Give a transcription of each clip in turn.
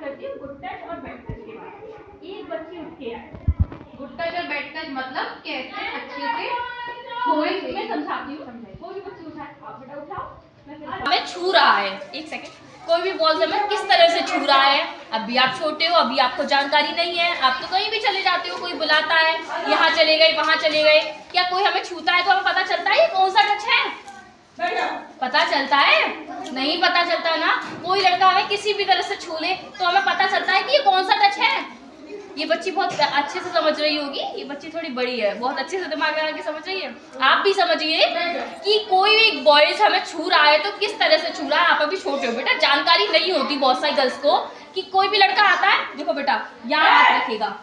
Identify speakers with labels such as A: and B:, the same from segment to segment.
A: करती हूँ good touch और बैड टच के बारे में। एक बच्ची उठ के आए,
B: गुड टच और बैड टच मतलब कैसे अच्छे से
A: कोई मैं समझाती हूँ। कोई भी बच्ची उठाए, आप बेटा उठाओ, हमें छू रहा है, एक सेकंड, कोई भी बॉल हमें किस तरह से छू रहा है। अभी आप छोटे हो, अभी आपको जानकारी नहीं है, आप तो कहीं भी चले जाते हो, कोई बुलाता है, यहाँ चले गए वहां चले गए, क्या कोई हमें छूता है तो हमें पता चलता है ये कौन सा टच है? पता चलता है? नहीं पता चलता ना। कोई लड़का हमें किसी भी तरह से छू ले तो हमें पता चलता है कि ये कौन सा टच है। ये बच्ची बहुत अच्छे से समझ रही होगी, ये बच्ची थोड़ी बड़ी है, बहुत अच्छे से दिमाग लगा के समझ रही है। आप भी समझिए कि कोई भी बॉयज हमें छू रहा है तो किस तरह से छू रहा है। आप अभी छोटे हो बेटा, जानकारी नहीं होती बहुत सारी गर्ल्स को कि कोई भी लड़का आता है, देखो बेटा यहाँ हाथ रखेगा।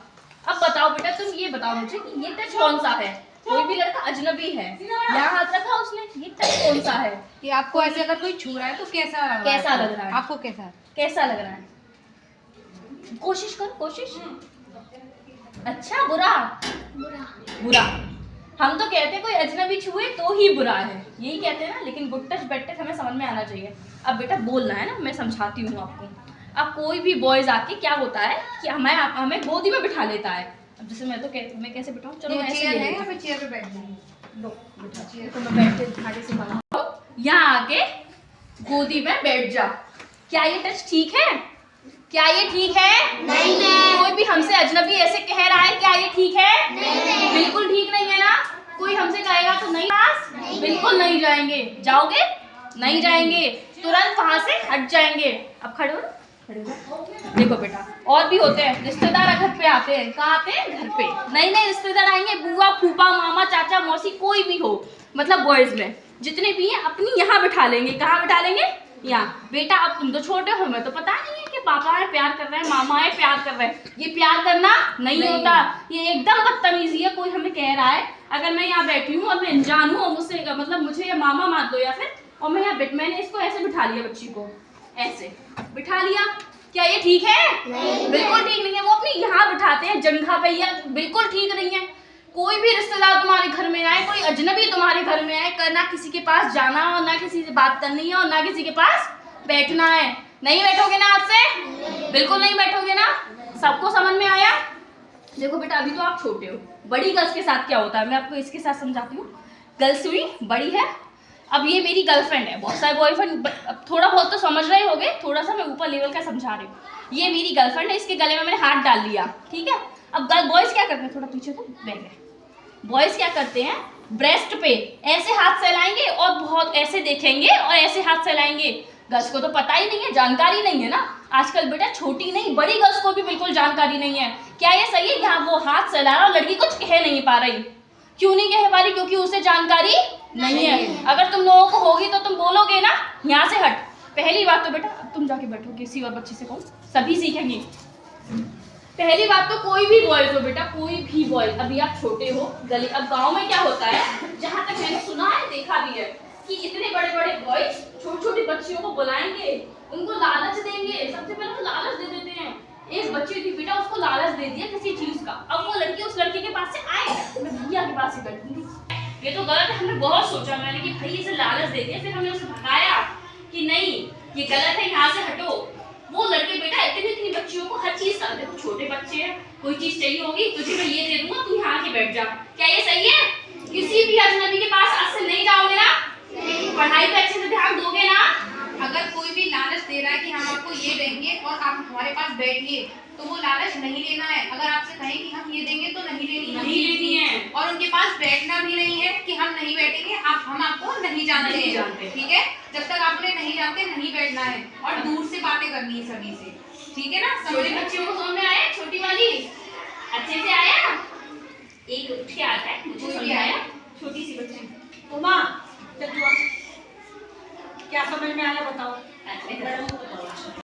A: अब बताओ बेटा, तुम ये बताओ मुझे कि ये टच कौन सा है? कोई भी लड़का अजनबी है, यहाँ हाथ रखा उसने, ये टच कौन सा है?
B: कि आपको ऐसे अगर कोई छू रहा है तो कैसा लग
A: रहा है?
B: आपको
A: कैसा लग रहा है? कोशिश कर, कोशिश। अच्छा, बुरा? बुरा। हम तो कहते हैं कोई अजनबी छुए तो ही बुरा है, यही कहते हैं ना। लेकिन गुड टच बैड टच हमें समझ में आना चाहिए। अब बेटा बोलना है ना, मैं समझाती हूँ आपको। अब कोई भी बॉयज आके क्या होता है कि हमें गोदी में बिठा लेता है। अब जैसे मैं कैसे बिठाऊं? चलो ऐसे
B: चेयर है या फिर चेयर पे बैठ जाएंगे?
A: लो बेटा, चेयर तो मैं बैठ के धागे से बनाऊं, यहाँ आके गोदी में बैठ जा। क्या ये टच ठीक है? क्या ये ठीक है? नहीं है। कोई भी हमसे अजनबी ऐसे कह रहा है, क्या ये ठीक है? नहीं। बिल्कुल ठीक नहीं है ना। कोई हमसे कहेगा तो नहीं, नहीं। बिल्कुल नहीं जाएंगे। जाओगे? नहीं जाएंगे, तुरंत वहां से हट जाएंगे। अब खड़े हो, खड़े हो। देखो बेटा, और भी होते हैं रिश्तेदार, घर पे आते हैं। कहाँ आते हैं? घर पे। नई नई रिश्तेदार आएंगे, बुआ फूफा मामा चाचा मौसी कोई भी हो, मतलब बॉयज में जितने भी हैं अपनी यहाँ बिठा लेंगे। कहाँ बिठा लेंगे? यहाँ। बेटा अब तुम तो छोटे हो, मैं तो पता नहीं है कि पापा है प्यार कर रहे हैं, मामा है प्यार कर रहे हैं। ये प्यार करना नहीं होता, ये एकदम बदतमीजी है। कोई हमें कह रहा है, अगर मैं यहाँ बैठी हूँ और मैं अनजान हूँ और मुझसे मतलब मुझे ये मामा मान दो या फिर, और मैं यहाँ मैंने इसको ऐसे बिठा लिया, बच्ची को ऐसे बिठा लिया, क्या ये ठीक है? नहीं। बिल्कुल ठीक नहीं है। वो अपनी यहाँ बिठाते हैं जंघा पे, या बिल्कुल ठीक नहीं है। कोई भी रिश्तेदार तुम्हारे घर में आए, कोई अजनबी तुम्हारे घर में आए, ना किसी के पास जाना हो, ना किसी से बात करनी है और ना किसी के पास बैठना है। नहीं बैठोगे ना आपसे? बिल्कुल नहीं बैठोगे ना। सबको समझ में आया? देखो बेटा, अभी तो आप छोटे हो। बड़ी गर्ल्स के साथ क्या होता है मैं आपको इसके साथ समझाती हूँ। गर्ल्स हुई बड़ी है, अब ये मेरी गर्लफ्रेंड है, बहुत सारे बॉयफ्रेंड थोड़ा बहुत तो समझ रहे होंगे, थोड़ा सा मैं ऊपर लेवल का समझा रही हूँ। ये मेरी गर्लफ्रेंड है, इसके गले में मैंने हाथ डाल लिया, ठीक है। अब बॉयज क्या करते हैं, थोड़ा पीछे तो बैठ गए। बॉयज क्या करते हैं, ब्रेस्ट पे ऐसे हाथ फैलाएंगे और बहुत ऐसे देखेंगे और ऐसे हाथ फैलाएंगे। गर्ल्स को तो पता ही नहीं है, जानकारी नहीं है ना। आजकल बेटा छोटी नहीं बड़ी गर्ल्स को भी बिल्कुल जानकारी नहीं है। क्या ये सही है? यहाँ वो हाथ फैला रहा और लड़की कुछ कह नहीं पा रही। क्यों नहीं कह पा रही? क्योंकि उसे जानकारी नहीं है। अगर तुम लोगों को होगी तो तुम बोलोगे ना, यहाँ से हट। पहली बात तो बेटा, अब तुम जाके बैठो, किसी और बच्चे से कहो, सभी सीखेंगे। पहली बात तो कोई भी बॉय हो बेटा, कोई भी बॉय, अभी आप छोटे हो, गली, अब गांव में क्या होता है, जहां तक मैंने सुना है देखा भी है कि इतने बड़े बड़े बॉयज छोटी छोटी बच्चियों को बुलाएंगे, उनको लालच देंगे। सबसे पहले तो लालच दे देते हैं। एक बच्ची थी बेटा, उसको लालच दे दिया किसी चीज का, अब वो लड़की उस लड़के के पास से आए, मैं भैया के पास से बैठूंगी। ये तो गलत है। हमने बहुत सोचा मैंने कि भाई इसे लालच दे दिया, फिर हमने उसे भगाया कि नहीं ये गलत है, यहाँ से हटो। वो लड़के बेटा इतनी बच्चियों को हर चीज करते, देखो छोटे बच्चे हैं, कोई चीज चाहिए होगी तुझे मैं ये दे दूंगा, तू यहाँ आके बैठ जा। क्या ये सही है? किसी भी अजनबी के पास आज से नहीं जाओगे ना? पढ़ाई पे अच्छे से ध्यान दोगे ना?
B: अगर कोई भी लालच दे रहा है कि हम आपको ये देंगे और आप हमारे पास बैठिए, तो वो लालच नहीं लेना है। अगर आपसे कहें कि हम ये देंगे तो नहीं लेनी है। और उनके पास बैठना भी नहीं है कि हम नहीं बैठेंगे, हम आपको नहीं जानते, ठीक है। जब तक आप उन्हें नहीं जानते नहीं बैठना है और दूर से बातें करनी है सभी से, ठीक है ना।
A: छोटी बच्चियों को समझ में आया? छोटी वाली अच्छे से आया? एक उठ के आता है, मुझे समझ आया। छोटी सी बच्ची,
C: उमा चल क्या समझ में आया बताओ।